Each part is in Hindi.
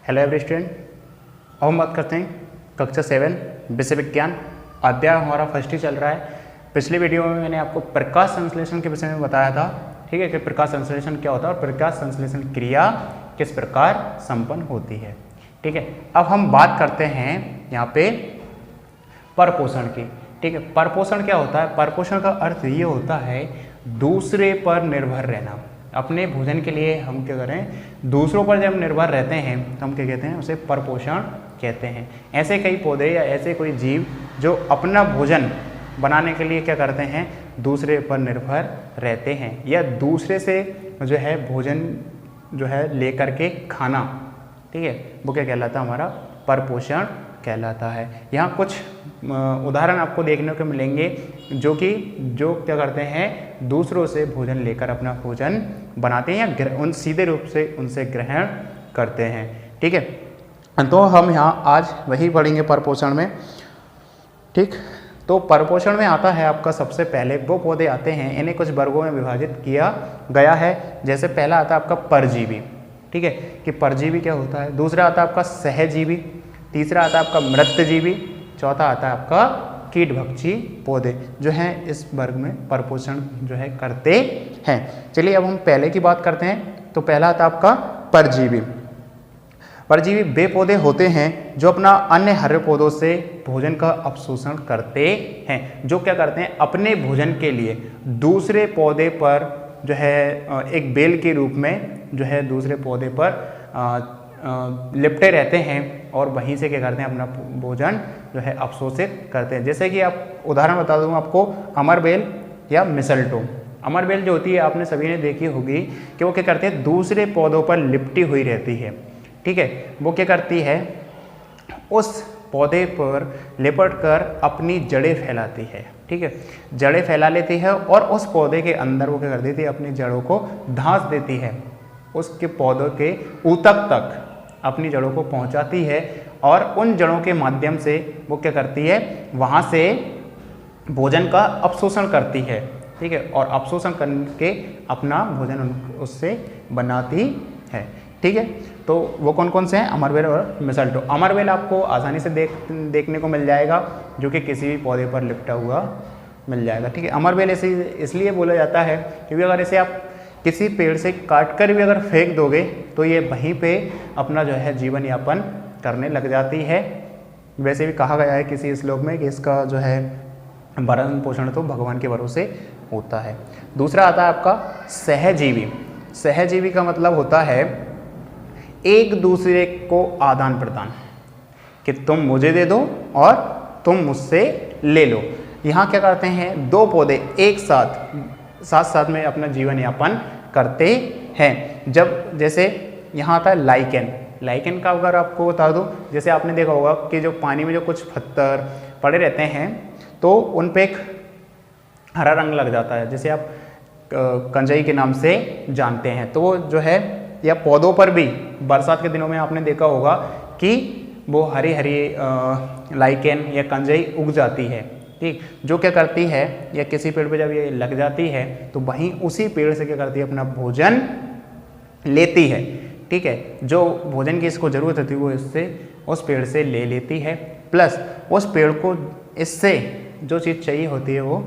हेलो एवरी स्टूडेंट, अब हम बात करते हैं कक्षा 7 विषय विज्ञान अध्याय हमारा फर्स्ट ही चल रहा है। पिछले वीडियो में मैंने आपको प्रकाश संश्लेषण के विषय में बताया था, ठीक है, कि प्रकाश संश्लेषण क्या होता है और प्रकाश संश्लेषण क्रिया किस प्रकार संपन्न होती है। ठीक है, अब हम बात करते हैं यहाँ पे परपोषण की। ठीक है, परपोषण क्या होता है? परपोषण का अर्थ ये होता है दूसरे पर निर्भर रहना। अपने भोजन के लिए हम क्या करें, दूसरों पर जब निर्भर रहते हैं तो हम क्या कहते हैं, उसे परपोषण कहते हैं। ऐसे कई पौधे या ऐसे कोई जीव जो अपना भोजन बनाने के लिए क्या करते हैं, दूसरे पर निर्भर रहते हैं या दूसरे से जो है भोजन जो है लेकर के खाना, ठीक है, वो क्या कहलाता है, हमारा परपोषण कहलाता है। यहाँ कुछ उदाहरण आपको देखने को मिलेंगे जो क्या करते हैं, दूसरों से भोजन लेकर अपना भोजन बनाते हैं या उन सीधे रूप से उनसे ग्रहण करते हैं। ठीक है, तो हम यहाँ आज वही पढ़ेंगे परपोषण में। ठीक, तो परपोषण में आता है आपका सबसे पहले वो पौधे आते हैं, इन्हें कुछ वर्गों में विभाजित किया गया है। जैसे पहला आता है आपका परजीवी, ठीक है, कि परजीवी क्या होता है। दूसरा आता है आपका सहजीवी, तीसरा आता है आपका मृतजीवी, चौथा आता है आपका कीटभक्षी पौधे, जो हैं इस वर्ग में परपोषण जो है करते हैं। चलिए अब हम पहले की बात करते हैं। तो पहला आता है आपका परजीवी। परजीवी वे पौधे होते हैं जो अपना अन्य हरे पौधों से भोजन का अपशोषण करते हैं। जो क्या करते हैं, अपने भोजन के लिए दूसरे पौधे पर जो है एक बेल के रूप में जो है दूसरे पौधे पर लिपटे रहते हैं और वहीं से क्या करते हैं, अपना भोजन जो है अवशोषित करते हैं। जैसे कि आप उदाहरण बता दूं आपको, अमरबेल या मिसलटो। अमरबेल जो होती है आपने सभी ने देखी होगी कि वो क्या करते हैं, दूसरे पौधों पर लिपटी हुई रहती है। ठीक है, वो क्या करती है, उस पौधे पर लिपट कर अपनी जड़ें फैलाती है। ठीक है, जड़ें फैला लेती है और उस पौधे के अंदर वो क्या कर देती है, अपनी जड़ों को धंस देती है, उसके पौधों के ऊतक तक अपनी जड़ों को पहुंचाती है और उन जड़ों के माध्यम से वो क्या करती है, वहाँ से भोजन का अपशोषण करती है। ठीक है, और अपशोषण करके अपना भोजन उससे बनाती है। ठीक है, तो वो कौन कौन से हैं, अमरबेल और मिसलटो। अमरबेल आपको आसानी से देखने को मिल जाएगा, जो कि किसी भी पौधे पर लिपटा हुआ मिल जाएगा। ठीक है, अमरबेल इसलिए बोला जाता है क्योंकि अगर इसे आप किसी पेड़ से काट कर भी अगर फेंक दोगे तो ये वहीं पे अपना जो है जीवन यापन करने लग जाती है। वैसे भी कहा गया है किसी श्लोक में कि इसका जो है भरण पोषण तो भगवान के भरोसे होता है। दूसरा आता है आपका सहजीवी। सहजीवी का मतलब होता है एक दूसरे को आदान प्रदान, कि तुम मुझे दे दो और तुम मुझसे ले लो। यहाँ क्या करते हैं, दो पौधे एक साथ में अपना जीवन यापन करते हैं। जब जैसे यहाँ आता है लाइकेन। लाइकेन का अगर आपको बता दूं, जैसे आपने देखा होगा कि जो पानी में जो कुछ पत्थर पड़े रहते हैं तो उन पे एक हरा रंग लग जाता है, जैसे आप कंजई के नाम से जानते हैं। तो वो जो है, या पौधों पर भी बरसात के दिनों में आपने देखा होगा कि वो हरी हरी लाइकेन या कंजई उग जाती है। ठीक, जो क्या करती है, या किसी पेड़ पे जब ये लग जाती है तो वहीं उसी पेड़ से क्या करती है, अपना भोजन लेती है। ठीक है, जो भोजन की इसको ज़रूरत होती है वो इससे उस पेड़ से ले लेती है, प्लस उस पेड़ को इससे जो चीज़ चाहिए होती है वो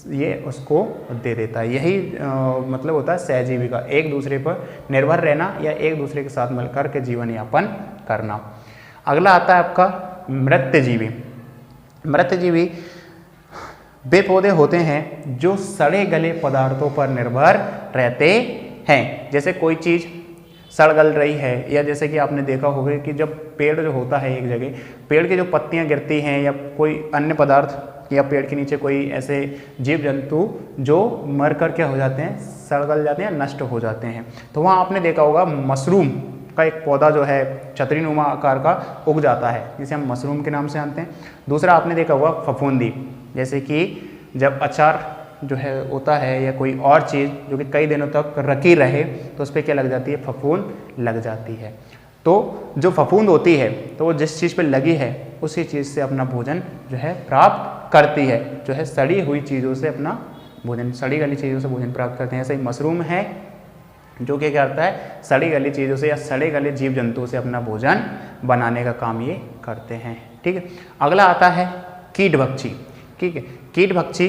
ये उसको दे देता है। यही मतलब होता है सहजीवी का, एक दूसरे पर निर्भर रहना या एक दूसरे के साथ मिलकर के जीवन यापन करना। अगला आता है आपका मृतजीवी। मृतजीवी वे पौधे होते हैं जो सड़े गले पदार्थों पर निर्भर रहते हैं। जैसे कोई चीज़ सड़ गल रही है, या जैसे कि आपने देखा होगा कि जब पेड़ जो होता है एक जगह, पेड़ की जो पत्तियां गिरती हैं या कोई अन्य पदार्थ या पेड़ के नीचे कोई ऐसे जीव जंतु जो मर कर क्या हो जाते हैं, सड़ गल जाते हैं, नष्ट हो जाते हैं, तो वहाँ आपने देखा होगा मशरूम का एक पौधा जो है छतरीनुमा आकार का उग जाता है, जिसे हम मशरूम के नाम से जानते हैं। दूसरा आपने देखा होगा फफूंदी, जैसे कि जब अचार जो है होता है या कोई और चीज़ जो कि कई दिनों तक रखी रहे तो उस पर क्या लग जाती है, फफूंद लग जाती है। तो जो फफूंद होती है तो वो जिस चीज़ पे लगी है उसी चीज़ से अपना भोजन जो है प्राप्त करती है, जो है सड़ी हुई चीज़ों से अपना भोजन, सड़ी गली चीज़ों से भोजन प्राप्त करते हैं। ऐसे ही मशरूम है जो कि क्या करता है, सड़ी गली चीज़ों से या सड़े गले जीव जंतुओं से अपना भोजन बनाने का काम ये करते हैं। ठीक है, अगला आता है कीटभक्षी। ठीक है, कीटभक्षी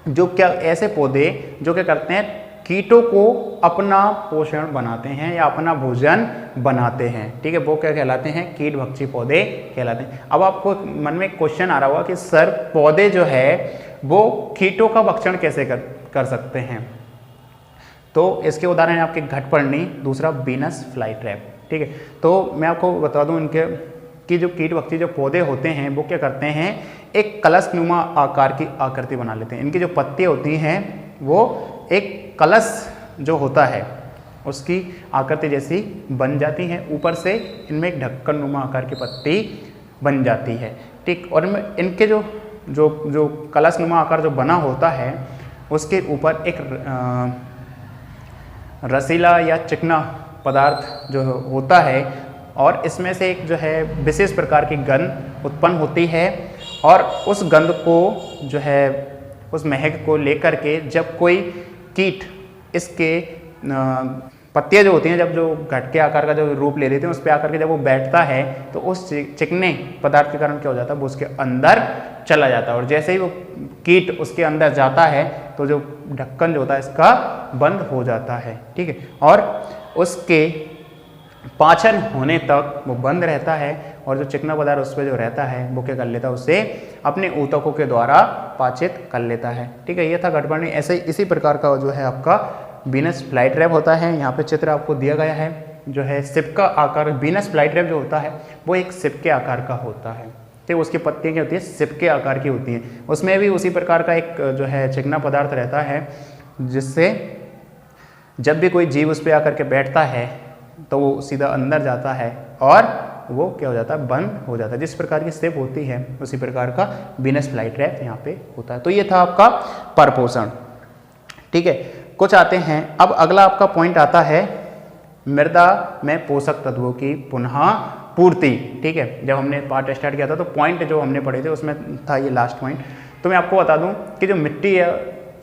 जो क्या ऐसे पौधे जो क्या करते हैं, कीटों को अपना पोषण बनाते हैं या अपना भोजन बनाते हैं। ठीक है, वो क्या कहलाते हैं, कीटभक्षी पौधे कहलाते हैं। अब आपको मन में क्वेश्चन आ रहा होगा कि सर पौधे जो है वो कीटों का भक्षण कैसे कर सकते हैं। तो इसके उदाहरण है आपके घटपर्णी, दूसरा वीनस फ्लाई ट्रैप। ठीक है, तो मैं आपको बता दूं इनके कि जो कीटभक्षी जो पौधे होते हैं वो क्या करते हैं, एक कलशनुमा आकार की आकृति बना लेते हैं। इनकी जो पत्तियां होती हैं वो एक कलश जो होता है उसकी आकृति जैसी बन जाती हैं, ऊपर से इनमें एक ढक्कन नुमा आकार की पत्ती बन जाती है। ठीक, और इनके जो जो जो कलशनुमा आकार जो बना होता है उसके ऊपर एक रसीला या चिकना पदार्थ जो होता है और इसमें से एक जो है विशेष प्रकार की गंध उत्पन्न होती है और उस गंध को जो है उस महक को लेकर के जब कोई कीट इसके पत्तियां जो होती हैं जब जो घटके आकार का जो रूप ले लेते हैं उस पर आकर के जब वो बैठता है तो उस चिकने पदार्थ के कारण क्या हो जाता है, वो उसके अंदर चला जाता है और जैसे ही वो कीट उसके अंदर जाता है तो जो ढक्कन जो होता है इसका बंद हो जाता है। ठीक है, और उसके पाचन होने तक वो बंद रहता है और जो चिकना पदार्थ उस पर जो रहता है वो क्या कर लेता है, उसे अपने ऊतकों के द्वारा पाचित कर लेता है। ठीक है, ये था घटपर्णी। ऐसे इसी प्रकार का जो है आपका वीनस फ्लाई ट्रैप होता है। यहाँ पे चित्र आपको दिया गया है जो है सिप का आकार। वीनस फ्लाई ट्रैप जो होता है वो एक सिप के आकार का होता है। तो उसकी पत्तियाँ क्या होती है, सिप के आकार की होती हैं। उसमें भी उसी प्रकार का एक जो है चिकना पदार्थ रहता है जिससे जब भी कोई जीव उस पर आकर के बैठता है तो वो सीधा अंदर जाता है और वो क्या हो जाता है, बंद हो जाता है। जिस प्रकार की सिप होती है उसी प्रकार का वीनस फ्लाई ट्रैप यहाँ पे होता है। तो ये था आपका परपोषण। ठीक है, कुछ आते हैं अब अगला आपका पॉइंट आता है मृदा में पोषक तत्वों की पुनः पूर्ति। ठीक है, जब हमने पार्ट स्टार्ट किया था तो पॉइंट जो हमने पढ़े थे उसमें था ये लास्ट पॉइंट। तो मैं आपको बता दूं कि जो मिट्टी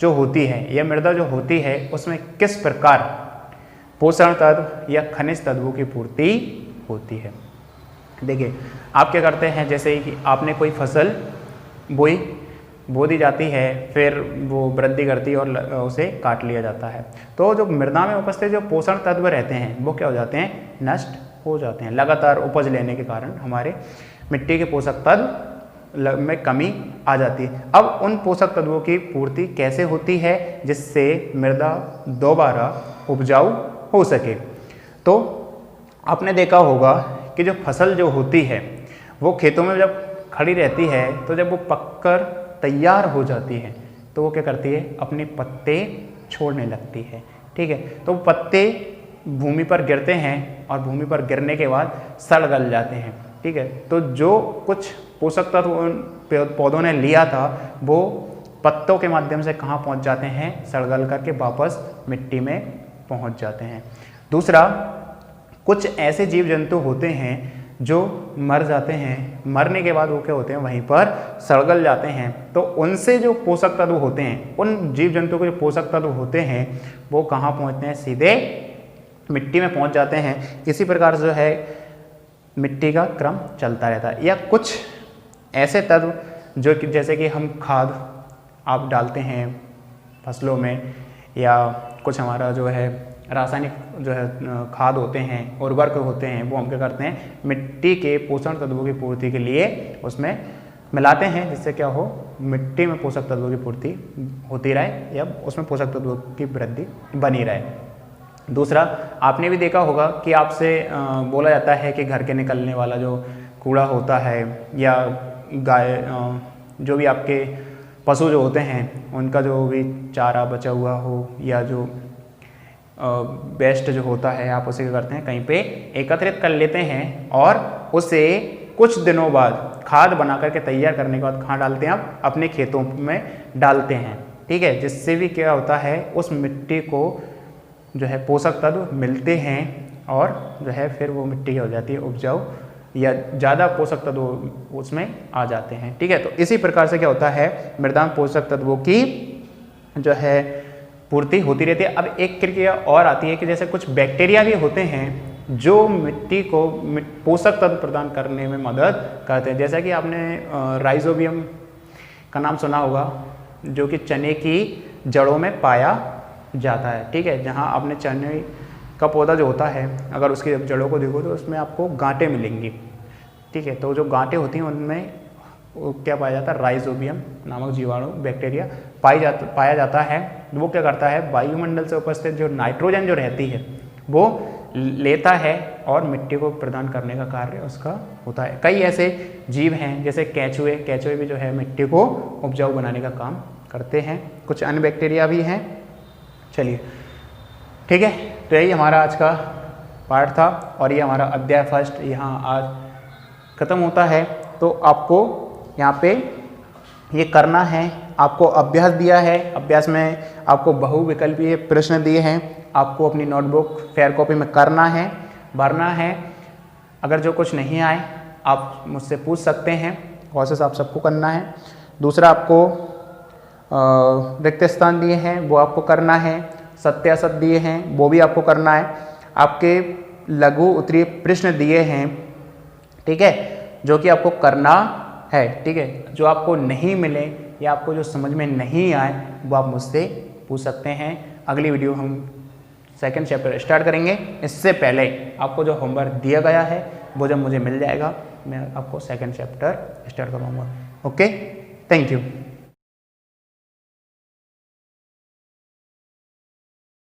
जो होती है या मृदा जो होती है उसमें किस प्रकार पोषण तत्व या खनिज तत्वों की पूर्ति होती है। देखिए, आप क्या करते हैं, जैसे कि आपने कोई फसल बो दी जाती है, फिर वो वृद्धि करती है और उसे काट लिया जाता है। तो जो मृदा में उपस्थित जो पोषण तत्व रहते हैं वो क्या हो जाते हैं, नष्ट हो जाते हैं। लगातार उपज लेने के कारण हमारे मिट्टी के पोषक तत्व में कमी आ जाती है। अब उन पोषक तत्वों की पूर्ति कैसे होती है जिससे मृदा दोबारा उपजाऊ हो सके। तो आपने देखा होगा कि जो फसल जो होती है वो खेतों में जब खड़ी रहती है तो जब वो पककर तैयार हो जाती है तो वो क्या करती है, अपने पत्ते छोड़ने लगती है। ठीक है, तो पत्ते भूमि पर गिरते हैं और भूमि पर गिरने के बाद सड़ गल जाते हैं। ठीक है, तो जो कुछ पोषक तत्व उन पौधों ने लिया था वो पत्तों के माध्यम से कहाँ पहुँच जाते हैं, सड़ गल करके वापस मिट्टी में पहुँच जाते हैं। दूसरा, कुछ ऐसे जीव जंतु होते हैं जो मर जाते हैं, मरने के बाद वो क्या होते हैं, वहीं पर सड़गल जाते हैं। तो उनसे जो पोषक तत्व होते हैं, उन जीव जंतु के जो पोषक तत्व होते हैं वो कहाँ पहुँचते हैं, सीधे मिट्टी में पहुँच जाते हैं। इसी प्रकार जो है मिट्टी का क्रम चलता रहता है। या कुछ ऐसे तत्व जो कि जैसे कि हम खाद आप डालते हैं फसलों में, या कुछ हमारा जो है रासायनिक जो है खाद होते हैं, उर्वरक होते हैं, वो हम क्या करते हैं, मिट्टी के पोषण तत्वों की पूर्ति के लिए उसमें मिलाते हैं, जिससे क्या हो, मिट्टी में पोषक तत्वों की पूर्ति होती रहे या उसमें पोषक तत्वों की वृद्धि बनी रहे। दूसरा, आपने भी देखा होगा कि आपसे बोला जाता है कि घर के निकलने वाला जो कूड़ा होता है या गाय जो भी आपके पशु जो होते हैं उनका जो भी चारा बचा हुआ हो या जो वेस्ट जो होता है, आप उसे क्या करते हैं, कहीं पे एकत्रित कर लेते हैं और उसे कुछ दिनों बाद खाद बना करके तैयार करने के बाद कहाँ डालते हैं, आप अपने खेतों में डालते हैं। ठीक है, जिससे भी क्या होता है, उस मिट्टी को जो है पोषक तत्व मिलते हैं और जो है फिर वो मिट्टी हो जाती है उपजाऊ या ज़्यादा पोषक तत्व उसमें आ जाते हैं। ठीक है, तो इसी प्रकार से क्या होता है, मृदा में पोषक तत्वों की जो है पूर्ति होती रहती है। अब एक क्रिया और आती है कि जैसे कुछ बैक्टीरिया भी होते हैं जो मिट्टी को पोषक तत्व प्रदान करने में मदद करते हैं। जैसा कि आपने राइजोबियम का नाम सुना होगा, जो कि चने की जड़ों में पाया जाता है। ठीक है, जहाँ आपने चने का पौधा जो होता है, अगर उसकी जड़ों को देखो तो उसमें आपको गांठें मिलेंगी। ठीक है, तो जो गांठें होती हैं उनमें क्या पाया जाता है, राइजोबियम नामक जीवाणु बैक्टीरिया पाया जाता है। वो क्या करता है, वायुमंडल से उपस्थित जो नाइट्रोजन जो रहती है वो लेता है और मिट्टी को प्रदान करने का कार्य उसका होता है। कई ऐसे जीव हैं जैसे केंचुए भी जो है मिट्टी को उपजाऊ बनाने का काम करते हैं। कुछ अन्य बैक्टीरिया भी हैं। चलिए ठीक है, तो यही हमारा आज का पार्ट था और ये हमारा अध्याय फर्स्ट यहाँ आज खत्म होता है। तो आपको यहाँ पे ये करना है, आपको अभ्यास दिया है, अभ्यास में आपको बहुविकल्पीय प्रश्न दिए हैं, आपको अपनी नोटबुक फेयर कॉपी में करना है, भरना है। अगर जो कुछ नहीं आए आप मुझसे पूछ सकते हैं, कोशिश आप सबको करना है। दूसरा आपको रिक्त स्थान दिए हैं वो आपको करना है, सत्य असत दिए हैं वो भी आपको करना है, आपके लघु उत्तरीय प्रश्न दिए हैं, ठीक है, जो कि आपको करना है। ठीक है, जो आपको नहीं मिले या आपको जो समझ में नहीं आए वो आप मुझसे पूछ सकते हैं। अगली वीडियो हम सेकंड चैप्टर स्टार्ट करेंगे। इससे पहले आपको जो होमवर्क दिया गया है वो जब मुझे मिल जाएगा मैं आपको सेकंड चैप्टर स्टार्ट करवाऊंगा। Okay, thank you.